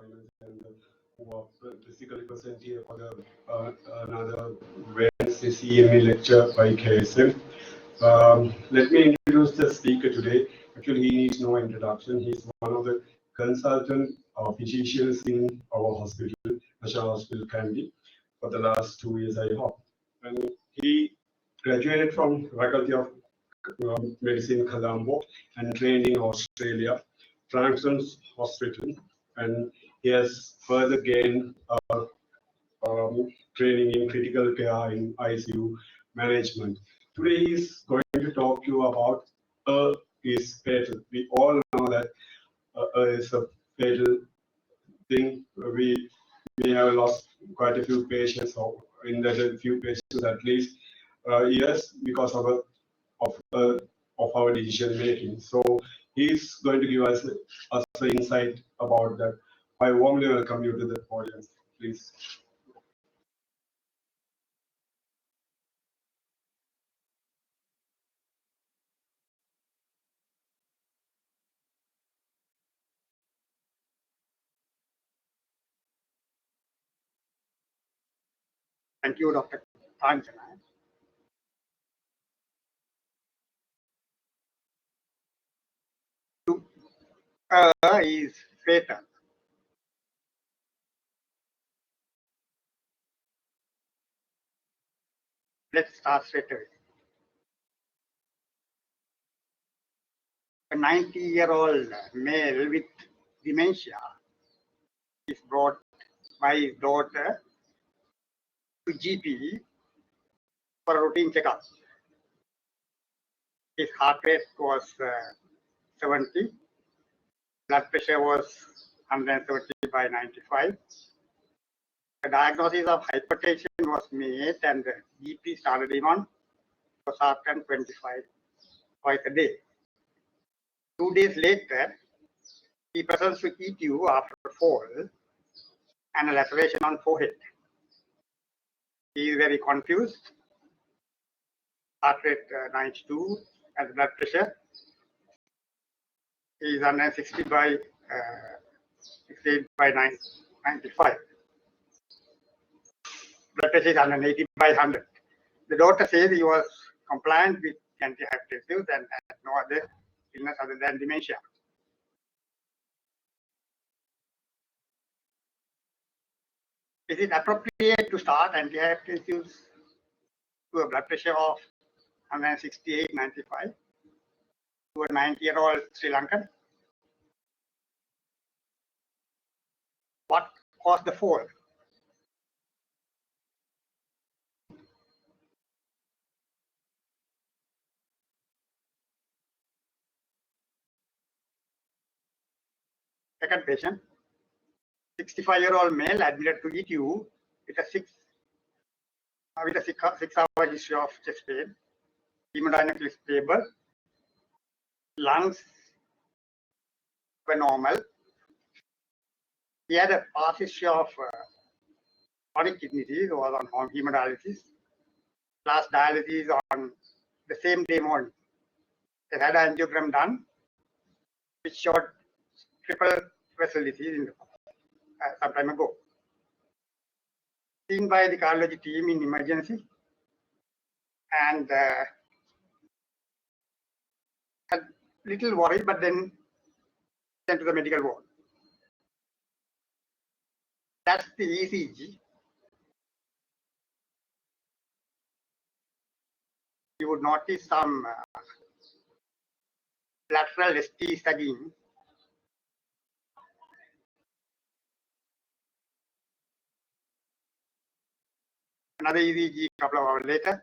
joiners and who are physically present here for the another Wednesday CME lecture by KSM. Let me introduce the speaker today. Actually, he needs no introduction. He's one of the consultant physicians in our hospital, National Hospital Kandy, for the last 2 years, I hope. And he graduated from Faculty of Medicine, Colombo, and trained in Australia, Franklin's Hospital, and he has further gained training in critical care in ICU management. Today he's going to talk to you about is fatal. We all know that is a fatal thing. We have lost quite a few patients, or in that a few patients at least years because of our decision making. So he's going to give us an insight about that. I warmly welcome you to the audience, please. Thank you, Dr. Kanchana. Is fatal. Let's start straight away. A 90-year-old male with dementia is brought by his daughter to GP for a routine checkup. His heart rate was 70, blood pressure was 130 by 95. The diagnosis of hypertension was made and the GP started him on losartan 25 twice a day. 2 days later, he presents with ETU after a fall and a laceration on forehead. He is very confused. Heart rate 92 and blood pressure is 160 by 68 by 95. Blood pressure is 180 by 100. The doctor says he was compliant with antihypertensives and had no other illness other than dementia. Is it appropriate to start antihypertensives to a blood pressure of 168/95 to a 90-year-old Sri Lankan? What caused the fall? Second patient, 65-year-old male admitted to ETU with a 6-hour history of chest pain, hemodynamically stable, lungs were normal. He had a past history of chronic kidney disease, was on home hemodialysis, last dialysis on the same day morning. They had an angiogram done, which showed triple vessel disease some time ago. Seen by the cardiology team in emergency and had little worry, but then sent to the medical ward. That's the ECG. You would notice some lateral ST sagging. Another ECG a couple of hours later.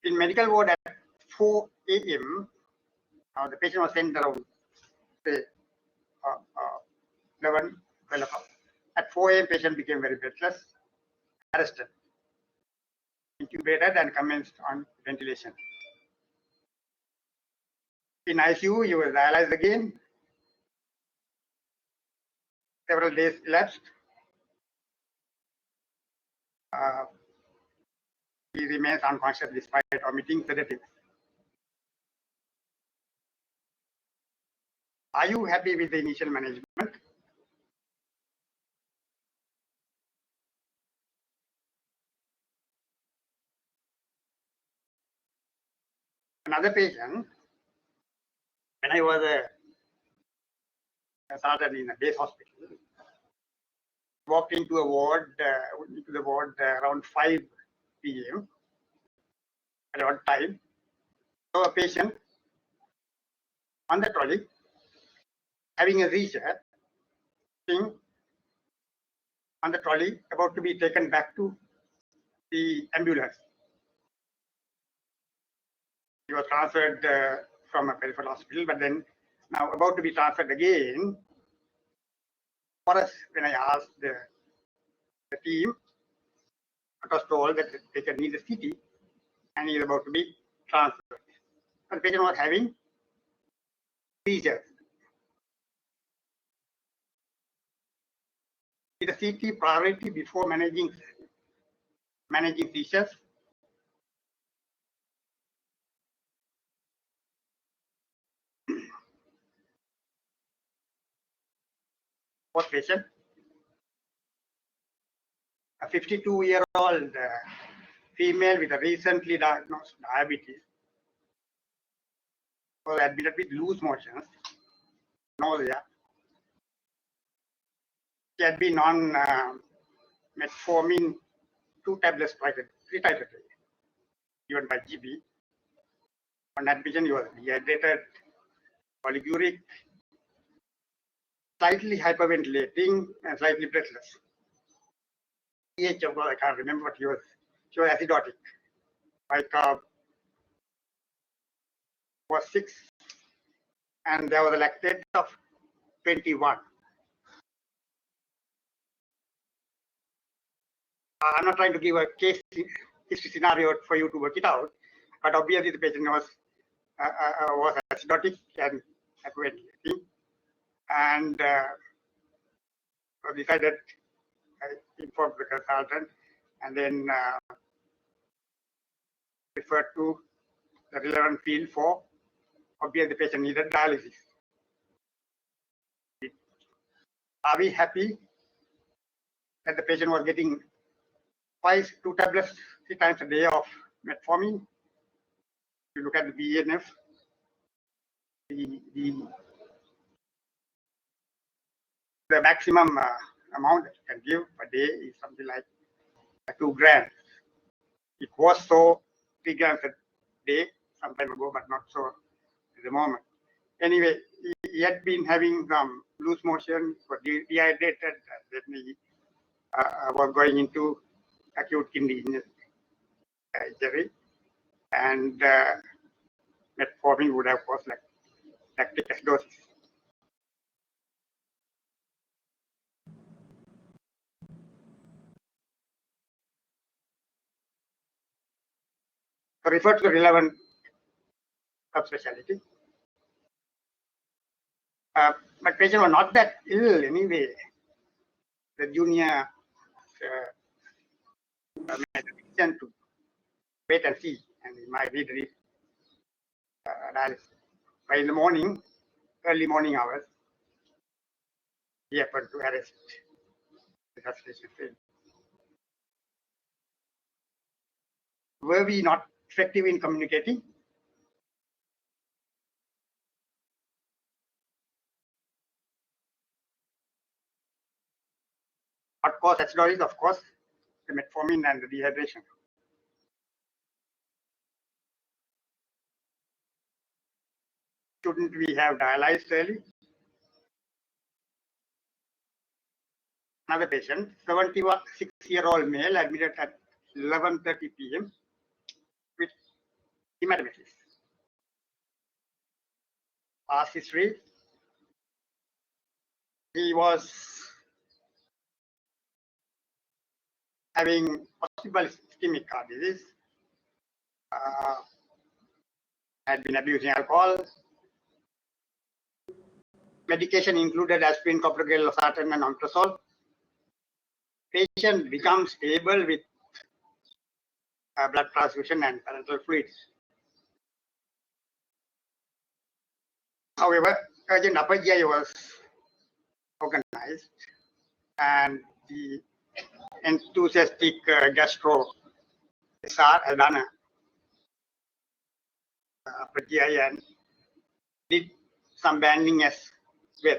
In medical ward at 4 a.m., the patient was sent around, say, 11, 12 o'clock. At 4 a.m., patient became very breathless, arrested, intubated, and commenced on ventilation. In ICU, he was dialyzed again. Several days elapsed. He remains unconscious despite omitting sedatives. Are you happy with the initial management? Another patient, when I was started in a base hospital, walked into the ward around 5 p.m. at odd time. So a patient on the trolley having a seizure, thing on the trolley about to be taken back to the ambulance. He was transferred from a peripheral hospital, but then now about to be transferred again. For us, when I asked the team, I was told that they can need a CT and he is about to be transferred. But the patient was having seizures. Is the CT priority before managing seizures? What patient? A 52-year-old female with a recently diagnosed diabetes was admitted with loose motions, nausea. She had been on metformin 2 tablets three times a day, given by GB. On admission, he was dehydrated, polyuric, slightly hyperventilating, and slightly breathless. pH of, I can't remember what she was acidotic. Bicarb was 6, and there was a lactate of 21. I'm not trying to give a case history scenario for you to work it out, but obviously the patient was acidotic and hyperventilating, and decided, I informed the consultant, and then referred to the relevant field for obviously the patient needed dialysis. Are we happy that the patient was getting 2 tablets 3 times a day of metformin? If you look at the BNF, the maximum amount that you can give per day is something like 2 grams. It was so 3 grams a day some time ago, but not so at the moment. Anyway, he had been having some loose motion, was dehydrated, and then he was going into acute kidney injury, and metformin would have caused lactic acidosis. So refer to the relevant subspecialty. But patient was not that ill anyway. The junior made a decision to wait and see, and he might read dialysis. But in the morning, early morning hours, he happened to arrest the resuscitation failed. Were we not effective in communicating? What caused acidosis? Of course, the metformin and the dehydration. Shouldn't we have dialyzed early? Another patient, 76-year-old male, admitted at 11:30 p.m. with hematemesis. Past history, he was having possible ischemic heart disease, had been abusing alcohol. Medication included aspirin, coproprazole, losartan, and omeprazole. Patient becomes stable with blood transfusion and parenteral fluids. However, urgent upper GI was organized, and the enthusiastic gastro SR had done a upper GI and did some banding as well.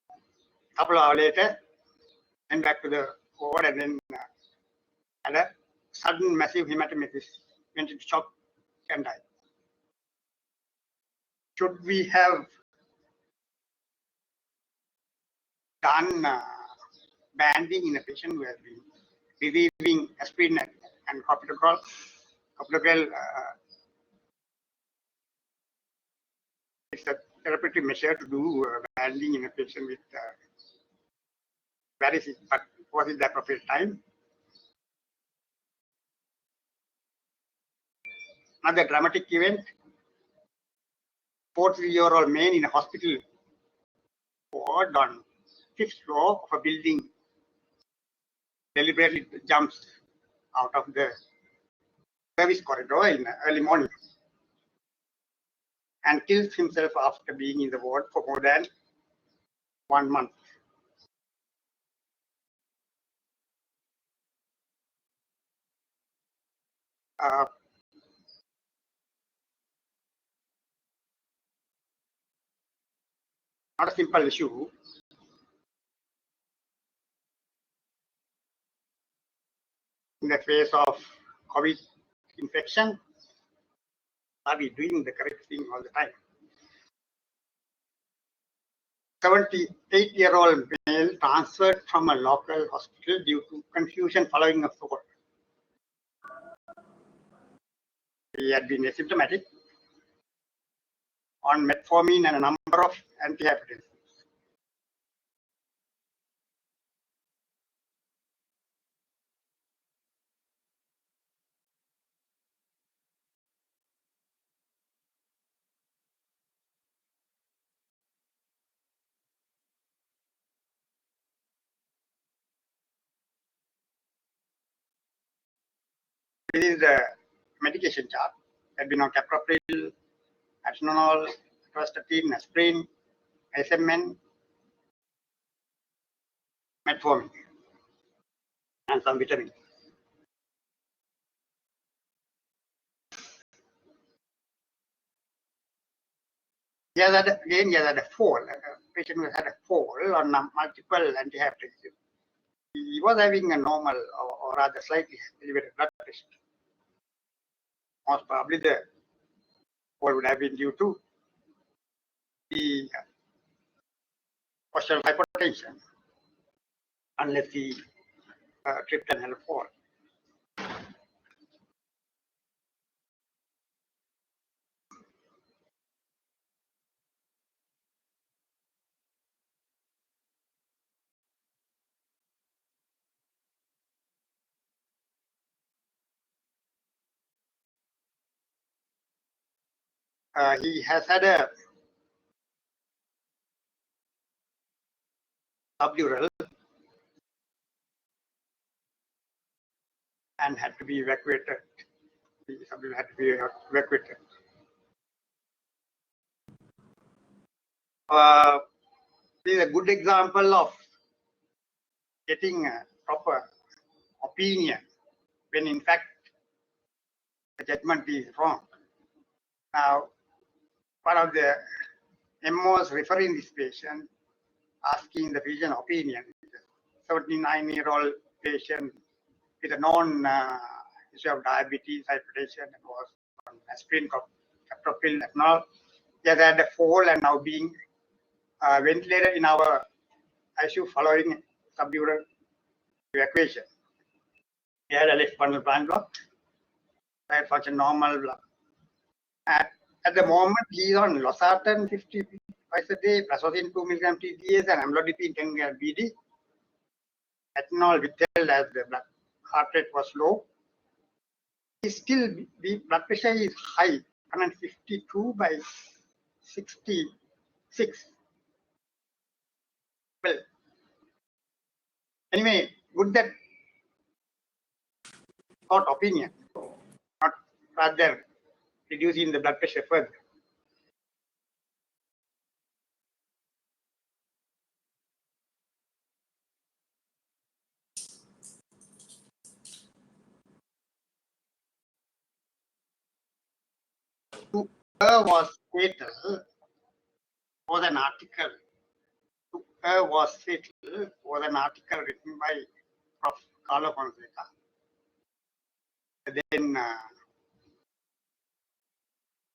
A couple of hours later, went back to the ward and then had a sudden massive hematemesis, went into shock and died. Should we have done banding in a patient who has been receiving aspirin and clopidogrel? It's a therapeutic measure to do banding in a patient with varices, but was it the appropriate time? Another dramatic event: 43-year-old man in a hospital ward on 5th floor of a building deliberately jumps out of the service corridor in early morning and kills himself after being in the ward for more than 1 month. Not a simple issue. In the face of COVID infection, are we doing the correct thing all the time? 78-year-old male transferred from a local hospital due to confusion following a fall. He had been asymptomatic on metformin and a number of antihypertensives. This is the medication chart. Had been on captopril, atenolol, atorvastatin, aspirin, SMN, metformin, and some vitamins. He has had a fall. A patient who had a fall on multiple antihypertensives. He was having a normal or rather slightly elevated blood pressure. Most probably the fall would have been due to the postural hypertension, unless he tripped and had a fall. He has had a subdural and had to be evacuated. The subdural had to be evacuated. This is a good example of getting a proper opinion when in fact the judgment is wrong. Now, one of the MOs referring this patient, asking the physician opinion, 79-year-old patient with a known issue of diabetes, hypertension, and was on aspirin, captopril, ethanol. He has had a fall and now being ventilated in our ICU following subdural evacuation. He had a left bundle blind block, right function normal. At the moment, he is on losartan 50 twice a day, prazosin 2 mg TDS, and amlodipine 10 mg BD. Ethanol withheld as the heart rate was low. The blood pressure is high, 152 by 66. Well, anyway, good that got opinion, not rather reducing the blood pressure further. her was fatal was an article. To her was fatal was an article written by Prof. Carlo Fonseca. Then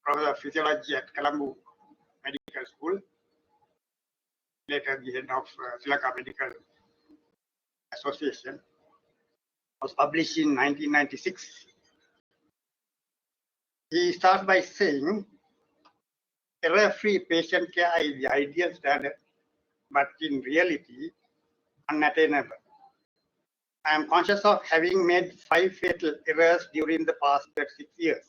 Professor of Physiology at Colombo Medical School, later the head of Sri Lanka Medical Association, was published in 1996. He starts by saying, error-free patient care is the ideal standard, but in reality, unattainable. I am conscious of having made 5 fatal errors during the past 36 years.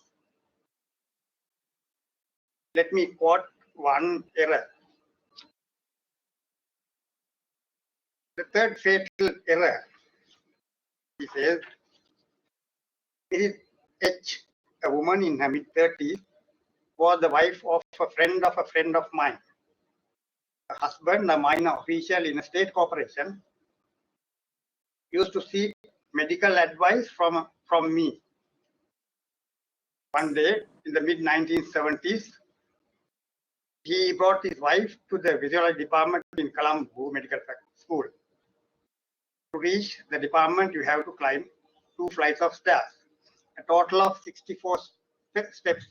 Let me quote one error. The third fatal error, he says, Mrs. H, a woman in her mid-30s, was the wife of a friend of mine. Her husband, a minor official in a state corporation, used to seek medical advice from me. One day, in the mid-1970s, he brought his wife to the physiology department in Colombo Medical School. To reach the department, you have to climb 2 flights of stairs, a total of 64 steps.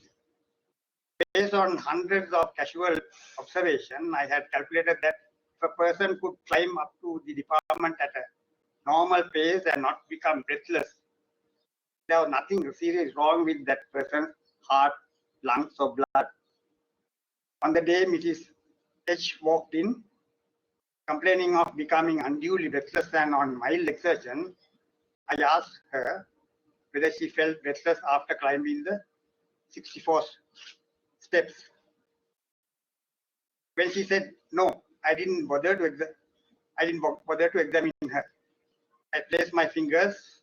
Based on hundreds of casual observation, I had calculated that if a person could climb up to the department at a normal pace and not become breathless, there was nothing serious wrong with that person's heart, lungs, or blood. On the day Mrs. H walked in, complaining of becoming unduly breathless and on mild exertion, I asked her whether she felt breathless after climbing the 64 steps. When she said no, I didn't bother to examine her. I placed my fingers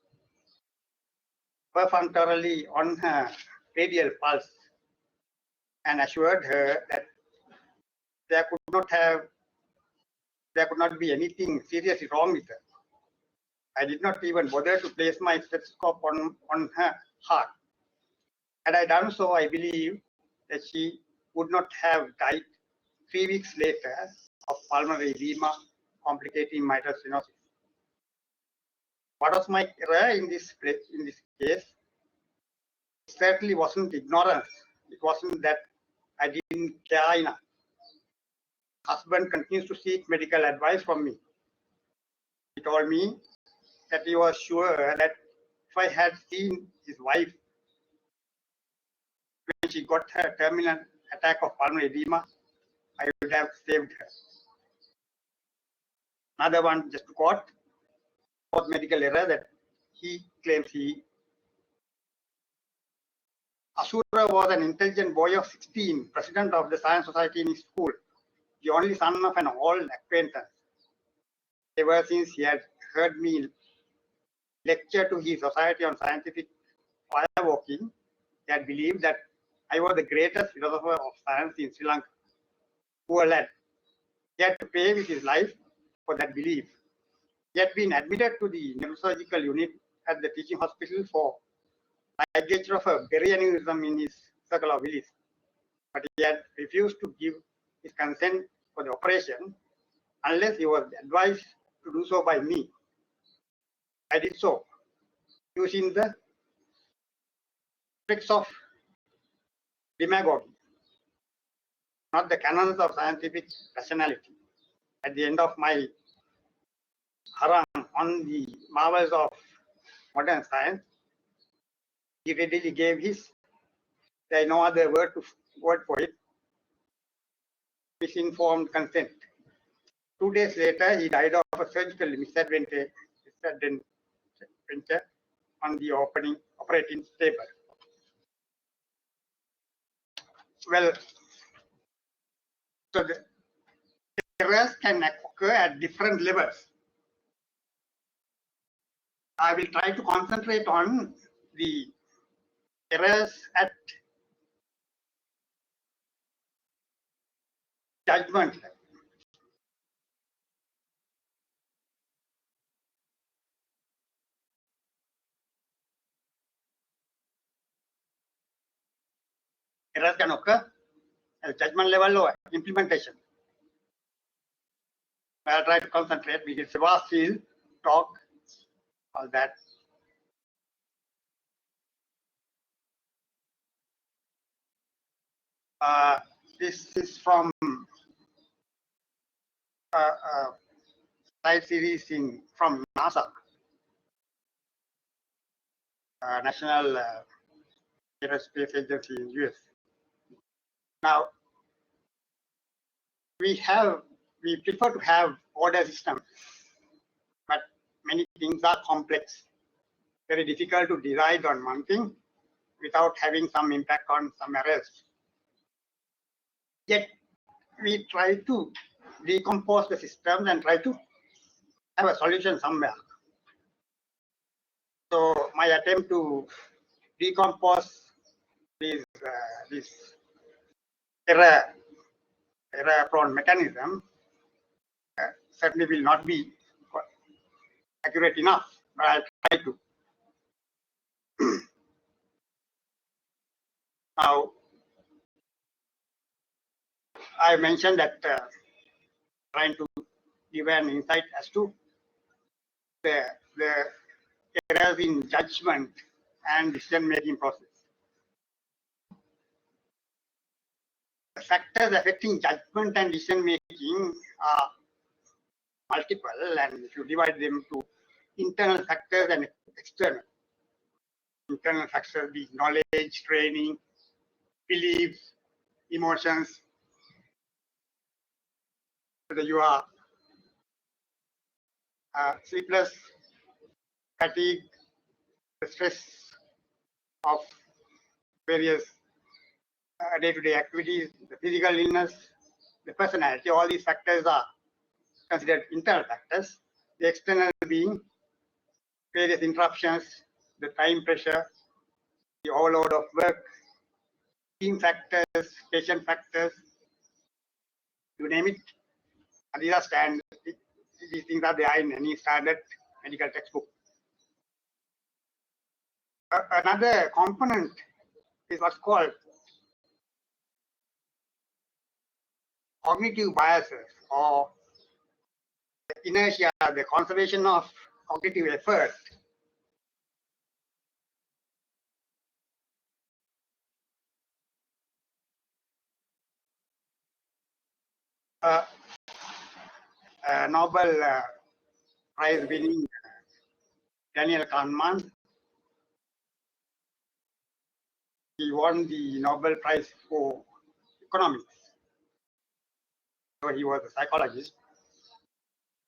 perfunctorily on her radial pulse and assured her that there could not be anything seriously wrong with her. I did not even bother to place my stethoscope on her heart. Had I done so, I believe that she would not have died 3 weeks later of pulmonary edema complicating mitral stenosis. What was my error in this case? It certainly wasn't ignorance. It wasn't that I didn't care enough. Husband continues to seek medical advice from me. He told me that he was sure that if I had seen his wife when she got her terminal attack of pulmonary edema, I would have saved her. Another one, just to quote, fourth medical error that he claims Asura was an intelligent boy of 16, president of the Science Society in his school, the only son of an old acquaintance. Ever since he had heard me lecture to his society on scientific firewalking, he had believed that I was the greatest philosopher of science in Sri Lanka. Poor lad. He had to pay with his life for that belief. He had been admitted to the neurosurgical unit at the teaching hospital for ligature of a berry aneurysm in his circle of Willis, but he had refused to give his consent for the operation unless he was advised to do so by me. I did so, using the tricks of demagoguery, not the canons of scientific rationality. At the end of my harangue on the marvels of modern science, he readily gave his, there is no other word for it, misinformed consent. 2 days later, he died of a surgical misadventure on the operating table. Well, so the errors can occur at different levels. I will try to concentrate on the errors at judgment level. Errors can occur judgment level or implementation. I'll try to concentrate because it's a vast field, talk, all that. This is from slide series from NASA, National Aerospace Agency in US. Now, we prefer to have order systems, but many things are complex. Very difficult to decide on one thing without having some impact on somewhere else. Yet we try to decompose the systems and try to have a solution somewhere. So my attempt to decompose this error-prone mechanism certainly will not be accurate enough, but I'll try to. Now, I mentioned that trying to give an insight as to the errors in judgment and decision-making process. The factors affecting judgment and decision-making are multiple, and if you divide them to internal factors and external. Internal factors be knowledge, training, beliefs, emotions. Whether you are sleepless, fatigue, the stress of various day-to-day activities, the physical illness, the personality, all these factors are considered internal factors. The external being various interruptions, the time pressure, the overload of work, team factors, patient factors, you name it. And these are standard. These things are there in any standard medical textbook. Another component is what's called cognitive biases or inertia, the conservation of cognitive effort. Nobel Prize winning Daniel Kahneman, he won the Nobel Prize for economics. So he was a psychologist,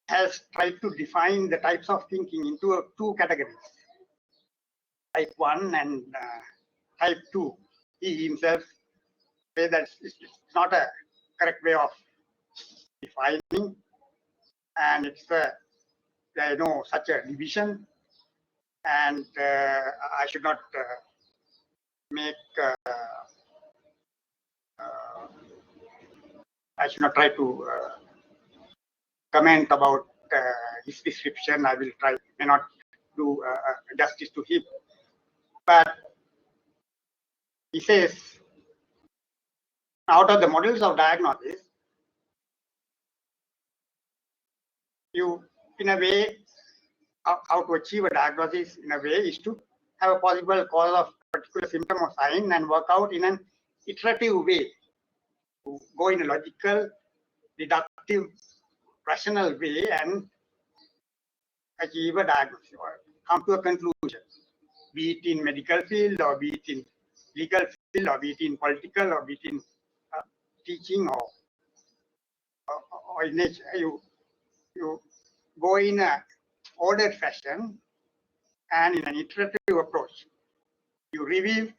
has tried to define the types of thinking into two categories, type 1 and type 2. He himself says that it's not a correct way of defining, and it's there is no such a division, and I should not I should not try to comment about his description. I will may not do justice to him. But he says, out of the models of diagnosis, you, in a way, how to achieve a diagnosis in a way is to have a possible cause of particular symptom or sign and work out in an iterative way, to go in a logical, deductive, rational way and achieve a diagnosis or come to a conclusion, be it in medical field or be it in legal field or be it in political or be it in teaching or in nature. You go in a ordered fashion and in an iterative approach. You review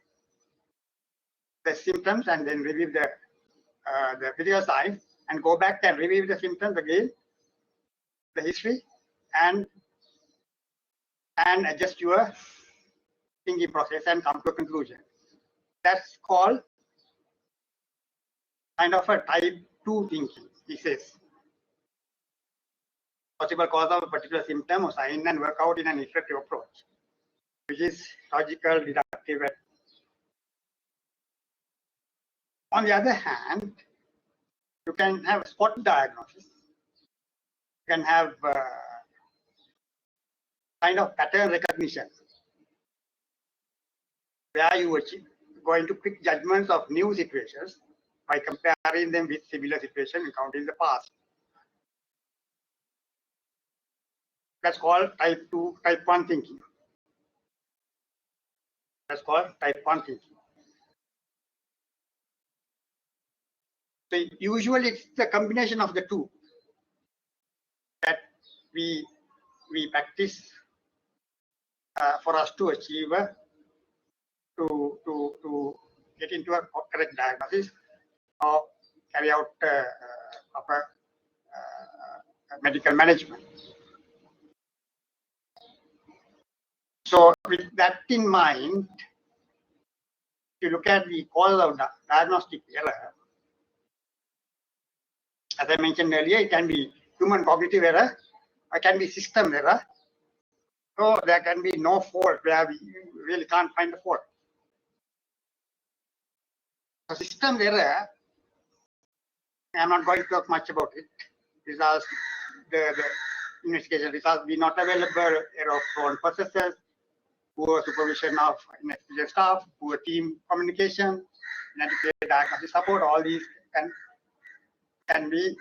the symptoms and then review the physical signs and go back and review the symptoms again, the history, and adjust your thinking process and come to a conclusion. That's called kind of a type 2 thinking, he says. Possible cause of a particular symptom or sign and work out in an iterative approach, which is logical, deductive. On the other hand, you can have spot diagnosis. You can have kind of pattern recognition, where you are going to pick judgments of new situations by comparing them with similar situations encountered in the past. That's called type 1 thinking. That's called type 1 thinking. So usually it's the combination of the two that we practice for us to achieve to get into a correct diagnosis or carry out proper medical management. So with that in mind, if you look at the cause of diagnostic error, as I mentioned earlier, it can be human cognitive error, it can be system error. So there can be no fault where we really can't find the fault. So system error, I'm not going to talk much about it. Results, the investigation results be not available, error-prone processes, poor supervision of inexperienced staff, poor team communication, inadequate diagnostic support. All these can be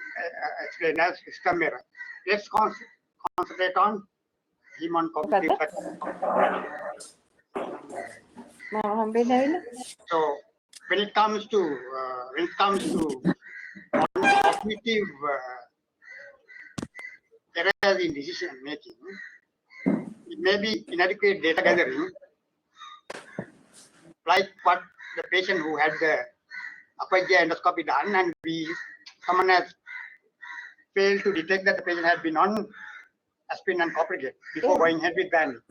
explained as system error. Let's concentrate on human cognitive factors. So when it comes to cognitive errors in decision making, it may be inadequate data gathering, like what the patient who had the upper GI endoscopy done, and someone has failed to detect that the patient had been on aspirin and coppergate before going ahead with banding.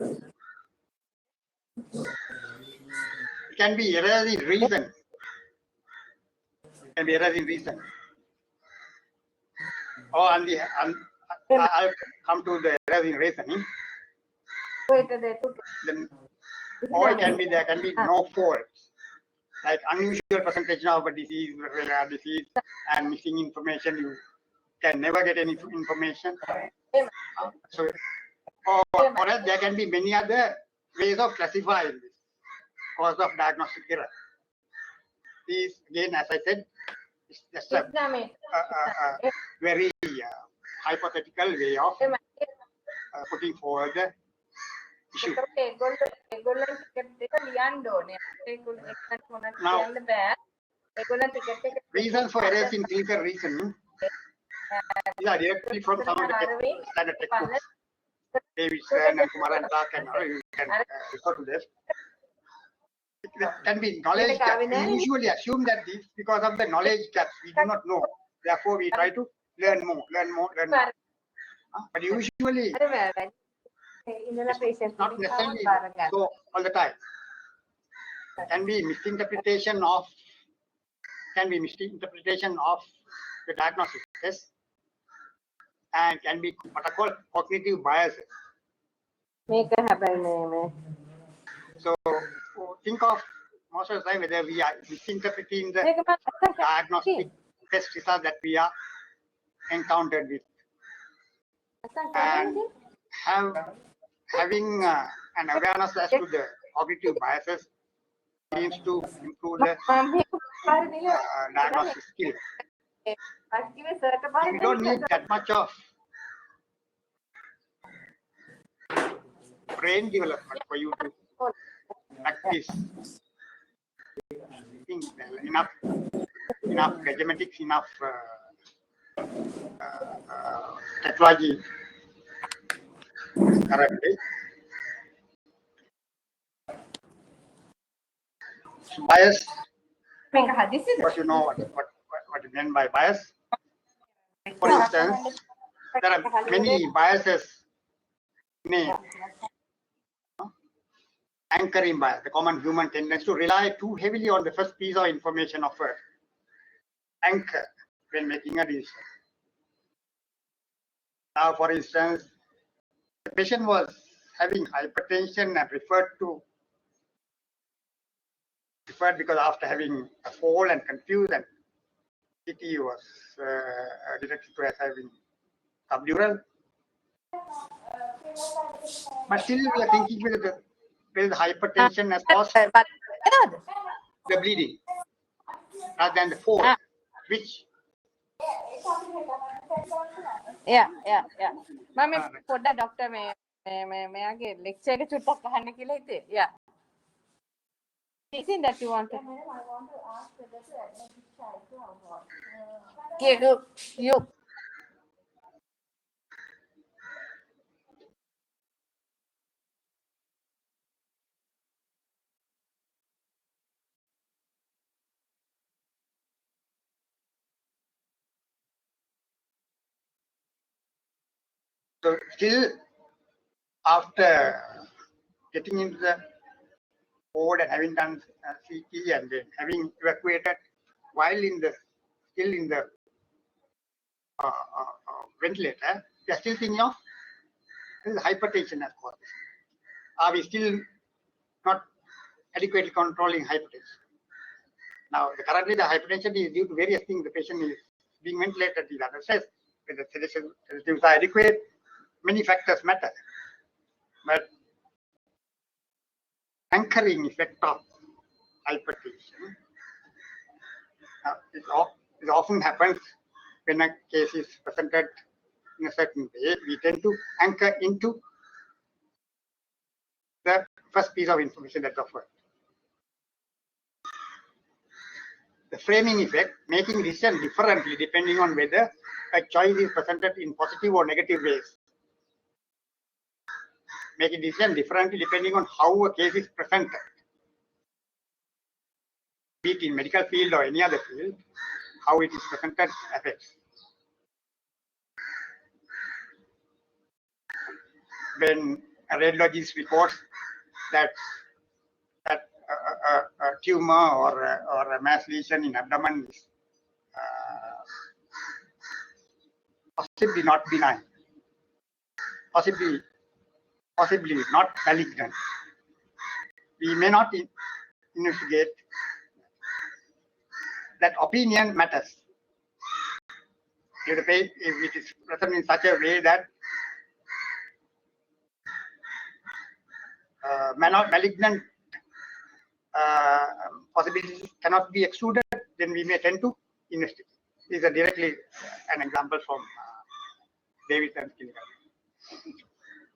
It can be errors in reason. Or I'll come to the errors in reasoning. Or there can be no faults, like unusual presentation of a disease, rare disease, and missing information. You can never get any information. So, or else there can be many other ways of classifying this cause of diagnostic error. These, again, as I said, it's just a very hypothetical way of putting forward the issue. Now, reasons for errors in clinical reasoning, these are directly from some of the standard textbooks. Davidson and Kumar and Clark, and you can refer to this. It can be knowledge gaps. We usually assume that this because of the knowledge gaps we do not know. Therefore, we try to learn more. But usually, it's not necessarily so all the time. Can be misinterpretation of the diagnosis test, and can be what are called cognitive biases. So think of most of the time whether we are misinterpreting the diagnostic test results that we are encountered with, and having an awareness as to the cognitive biases means to improve the diagnostic skill. We don't need that much of brain development for you to practice enough mathematics, enough technology correctly. Bias. What you know what you mean by bias? For instance, there are many biases named. Anchoring bias, the common human tendency to rely too heavily on the first piece of information of first anchor when making a decision. Now, for instance, the patient was having hypertension and referred to referred because after having a fall and confusion, CT was detected to as having subdural. But still, we are thinking whether there is hypertension as cause the bleeding rather than the fall, which yeah. මම පොඩ්ඩක් doctor මෙයාගේ lecture එක චුට්ටක් අහන්න කියලා හිතේ. Yeah. Anything that you want to? I want to ask whether to admit this child to our ward. Okay, you. so still after getting into the ward and having done CT and then having evacuated, while still in the ventilator, we are still thinking of hypertension as cause. Are we still not adequately controlling hypertension? Now, currently the hypertension is due to various things. The patient is being ventilated, is under stress, whether sedatives are adequate, many factors matter. But anchoring effect of hypertension, it often happens when a case is presented in a certain way. We tend to anchor into the first piece of information that's offered. The framing effect, making decision differently depending on whether a choice is presented in positive or negative ways. Making decision differently depending on how a case is presented. Be it in medical field or any other field, how it is presented affects. When a radiologist reports that a tumor or a mass lesion in abdomen is possibly not benign, possibly not malignant, we may not investigate. That opinion matters. If it is present in such a way that malignant possibilities cannot be excluded, then we may tend to investigate. This is directly an example from Davidson's clinical.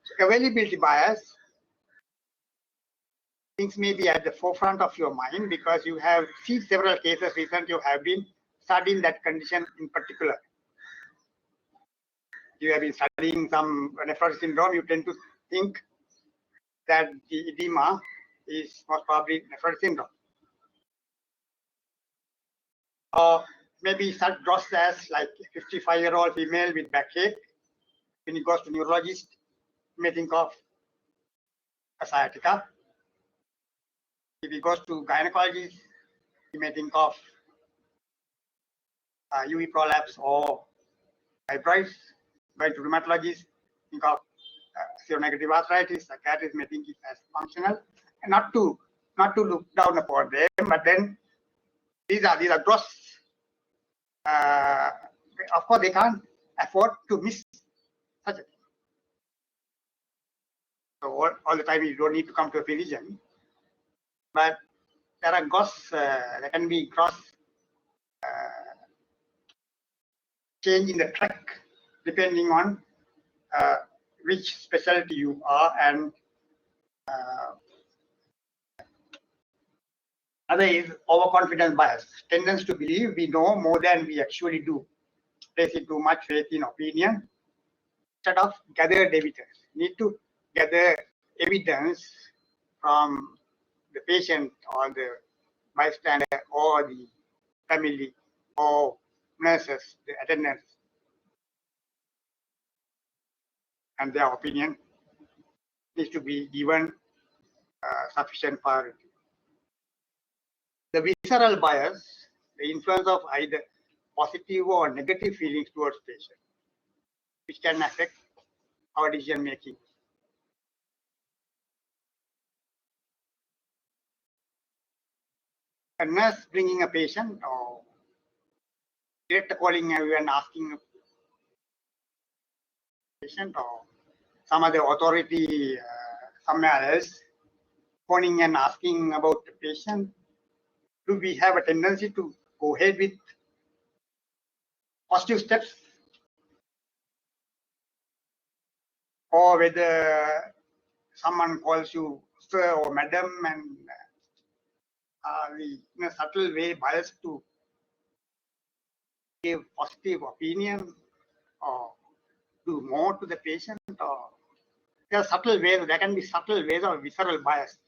So availability bias, things may be at the forefront of your mind because you have seen several cases recently. You have been studying that condition in particular. You have been studying some nephrotic syndrome. You tend to think that the edema is most probably nephrotic syndrome. Or maybe such gross as like a 55-year-old female with backache. When he goes to neurologist, he may think of a sciatica. If he goes to gynecologist, he may think of UV prolapse or fibroids. Going to rheumatologist, think of seronegative arthritis. Psychiatrist may think it as functional, and not to look down upon them. But then these are gross. Of course, they can't afford to miss such a thing. So all the time you don't need to come to a physician. But there are gross. There can be gross change in the track depending on which specialty you are, and other is overconfidence bias, tendency to believe we know more than we actually do, placing too much faith in opinion instead of gathered evidence. Need to gather evidence from the patient or the bystander or the family or nurses, the attendants, and their opinion needs to be given sufficient priority. The visceral bias, the influence of either positive or negative feelings towards patient, which can affect our decision making. a nurse bringing a patient or director calling you and asking a patient, or some other authority somewhere else phoning and asking about the patient, do we have a tendency to go ahead with positive steps? Or whether someone calls you sir or madam and we in a subtle way biased to give positive opinion or do more to the patient, or there are subtle ways, there can be subtle ways of visceral bias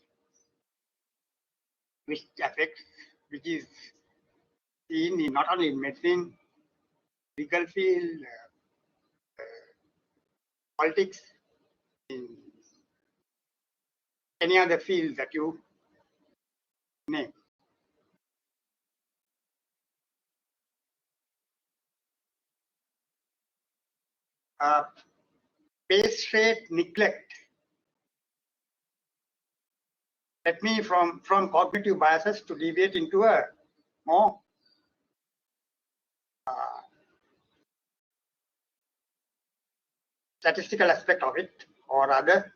which affects, which is seen in not only in medicine, legal field, politics, in any other field that you name. Base rate neglect. Let me from cognitive biases to deviate into a more statistical aspect of it, or rather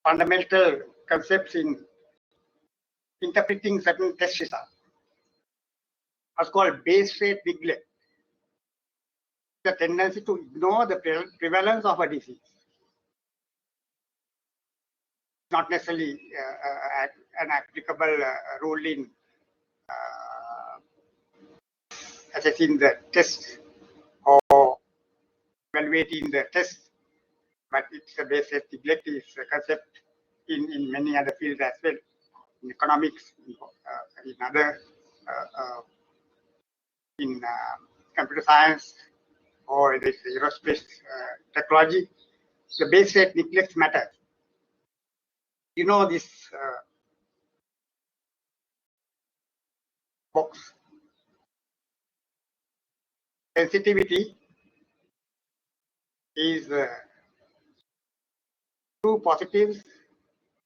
fundamental concepts in interpreting certain test results. What's called base rate neglect, the tendency to ignore the prevalence of a disease. Not necessarily an applicable rule in assessing the test or evaluating the test, but it's a base rate neglect is a concept in many other fields as well, in economics, in other in computer science, or this aerospace technology. The base rate neglect matters. You know this box. Sensitivity is true positives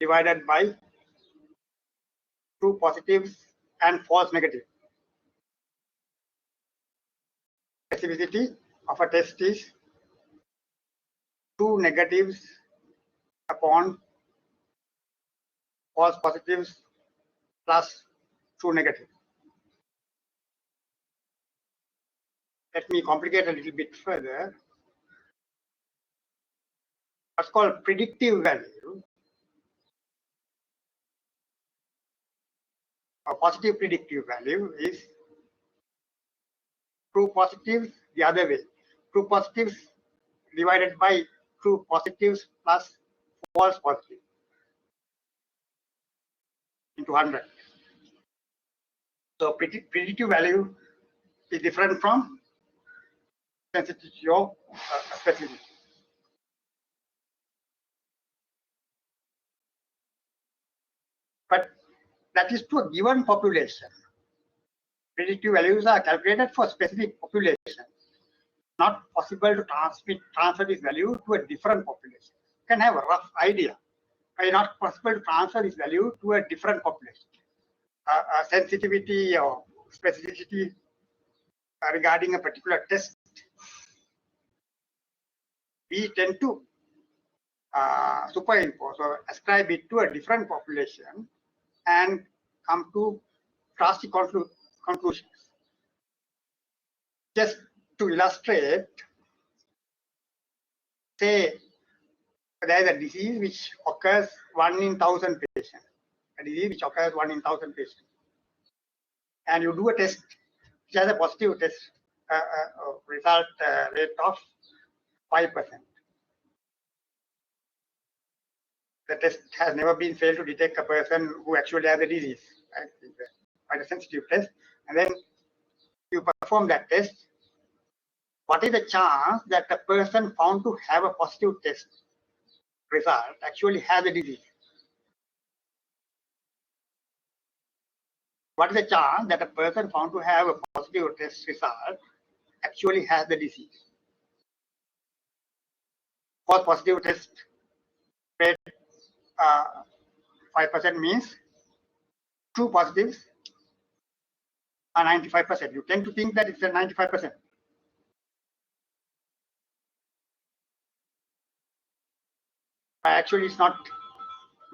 divided by true positives and false negatives. Specificity of a test is true negatives upon false positives plus true negatives. Let me complicate a little bit further. What's called predictive value, a positive predictive value, is true positives the other way. True positives divided by true positives plus false positives into 100. So predictive value is different from sensitivity or specificity. But that is to a given population. Predictive values are calculated for specific population. Not possible to transfer this value to a different population. You can have a rough idea, but not possible to transfer this value to a different population. Sensitivity or specificity regarding a particular test, we tend to superimpose or ascribe it to a different population and come to drastic conclusions. Just to illustrate, say there is a disease which occurs 1 in 1,000 patients, a disease which occurs 1 in 1,000 patients, and you do a test which has a positive test result rate of 5%. The test has never been failed to detect a person who actually has the disease. Right? It's quite a sensitive test. And then you perform that test. What is the chance that the person found to have a positive test result actually has the disease? What is the chance that a person found to have a positive test result actually has the disease? False positive test rate 5% means true positives are 95%. You tend to think that it's a 95%. But actually, it's not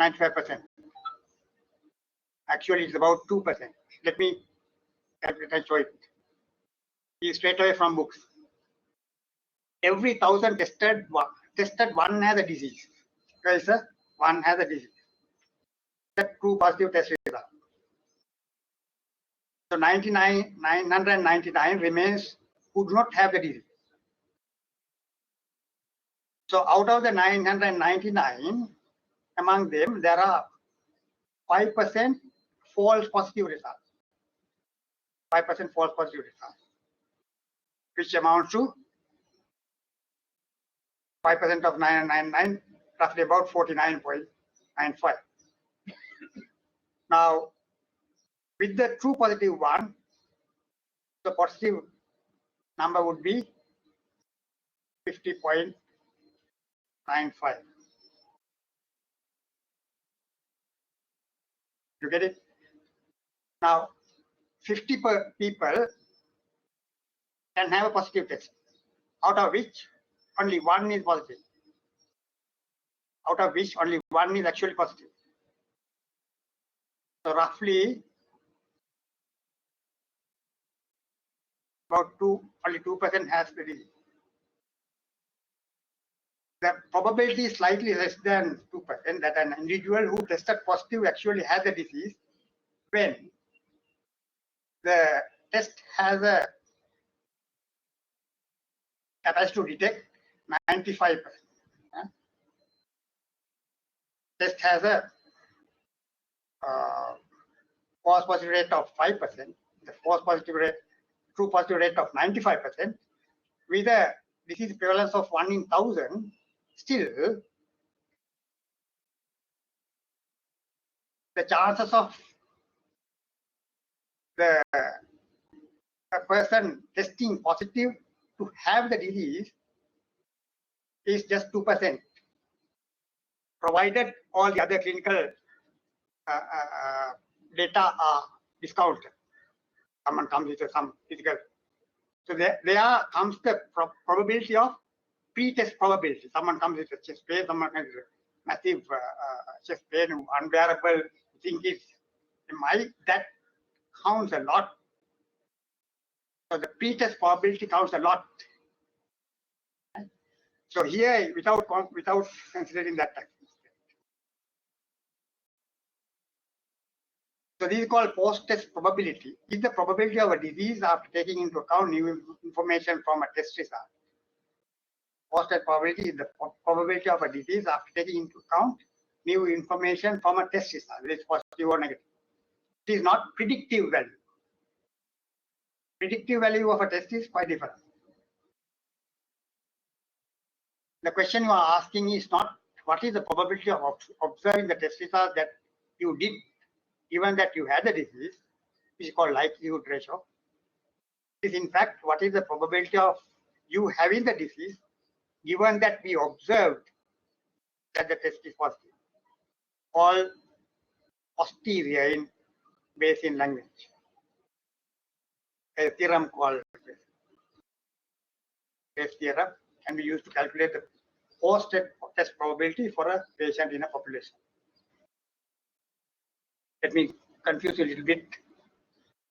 95%. Actually, it's about 2%. Let me calculate and show it. It's straight away from books. Every 1,000 tested, one has a disease. There is one has a disease. That true positive test result. So 999 remains who do not have the disease. So out of the 999, among them, there are 5% false positive results. 5% false positive results, which amounts to 5% of 999, roughly about 49.95. Now, with the true positive one, the positive number would be 50.95. You get it? Now, 50 people can have a positive test, out of which only one is positive. Out of which only one is actually positive. So roughly about only 2% has the disease. The probability is slightly less than 2% that an individual who tested positive actually has the disease when the test has a capacity to detect 95%. Test has a false positive rate of 5%, the false positive rate, true positive rate of 95%, with a disease prevalence of 1 in 1,000, still the chances of a person testing positive to have the disease is just 2%, provided all the other clinical data are discounted. Someone comes with some physical. So there comes the probability of pre-test probability. Someone comes with a chest pain, someone comes with a massive chest pain, unbearable, think it's that counts a lot. So the pre-test probability counts a lot. So here, without considering that. So this is called post-test probability. Is the probability of a disease after taking into account new information from a test result. Post-test probability is the probability of a disease after taking into account new information from a test result, whether it's positive or negative. It is not predictive value. Predictive value of a test is quite different. The question you are asking is not what is the probability of observing the test result that you did, given that you had the disease, which is called likelihood ratio. It is in fact what is the probability of you having the disease, given that we observed that the test is positive. All posterior in Bayesian language. A theorem called Bayes theorem can be used to calculate the post-test probability for a patient in a population. Let me confuse you a little bit.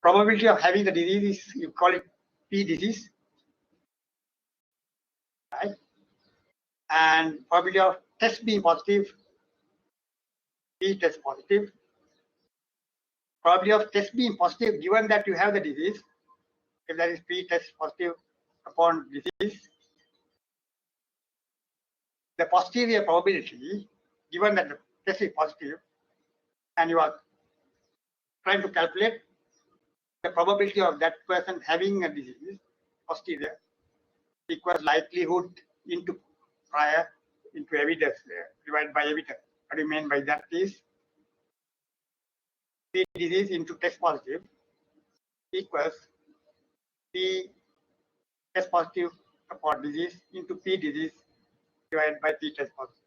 Probability of having the disease is, you call it P disease, right? And probability of test being positive, P test positive. Probability of test being positive given that you have the disease, if that is P test positive upon disease. The posterior probability, given that the test is positive, and you are trying to calculate the probability of that person having a disease, posterior, equals likelihood into prior into evidence, divided by evidence. What do you mean by that is P disease into test positive equals P test positive upon disease into P disease divided by P test positive.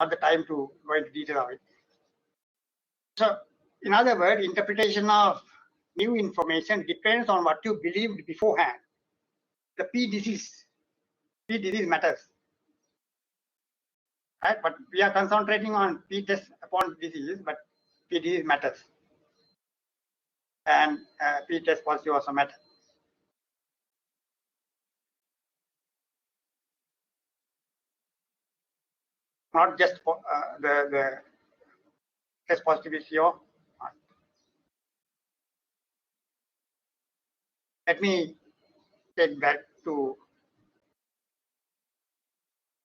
not the time to go into detail of it. So, in other words, interpretation of new information depends on what you believed beforehand. The P disease matters, right? But we are concentrating on P test upon disease, but P disease matters, and P test positive also matters. Not just the test positivity or not. Let me take back to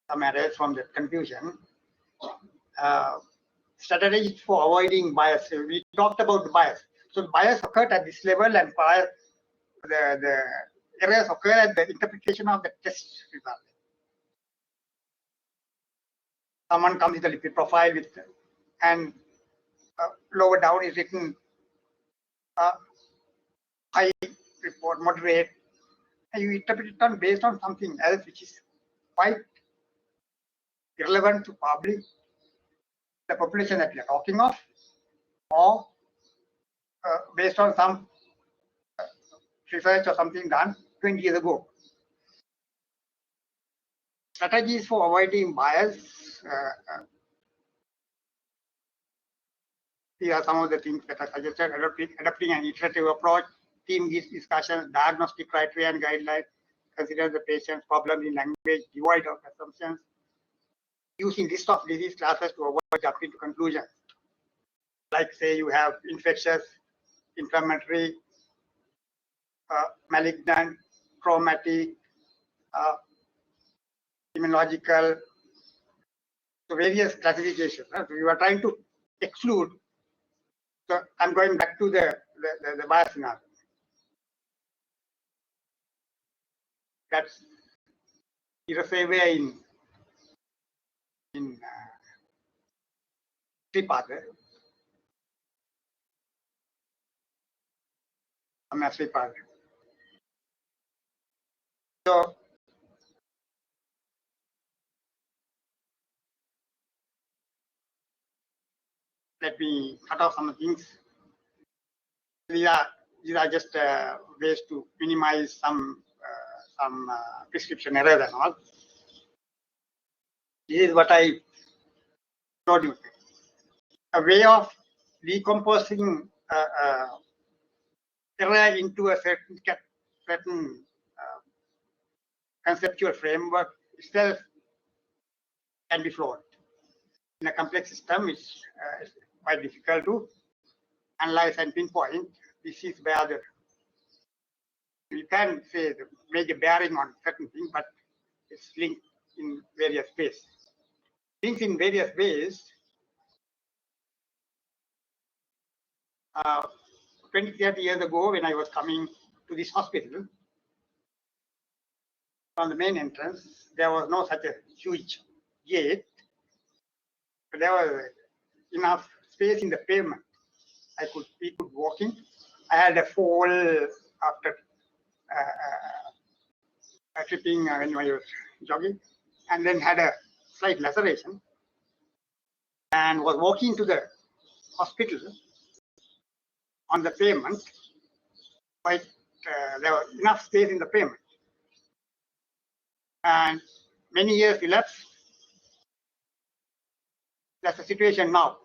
some areas from the confusion. Strategies for avoiding bias. We talked about the bias. So bias occurred at this level, and bias, the errors occur at the interpretation of the test result. Someone comes with a lipid profile with, and lower down is written high report, moderate, and you interpret it on based on something else which is quite irrelevant to probably the population that we are talking of, or based on some research or something done 20 years ago. Strategies for avoiding bias. These are some of the things that I suggested: adopting an iterative approach, team discussion, diagnostic criteria and guidelines, consider the patient's problem in language devoid of assumptions, using list of disease classes to avoid jumping to conclusions. Like, say, you have infectious, inflammatory, malignant, traumatic, immunological, so various classifications. So you are trying to exclude. So I'm going back to the bias scenario. That's irreversible in Sripada. So let me cut off some things. These are just ways to minimize some prescription errors and all. This is what I showed you. A way of decomposing error into a certain conceptual framework itself can be flawed. In a complex system, it's quite difficult to analyze and pinpoint. This is where you can say make a bearing on certain things, but it's linked in various ways. Links in various ways. 20, 30 years ago, when I was coming to this hospital, on the main entrance, there was no such a huge gate, but there was enough space in the pavement. We could walk in. I had a fall after tripping when I was jogging, and then had a slight laceration, and was walking to the hospital on the pavement. Quite there was enough space in the pavement, and many years elapsed. That's the situation now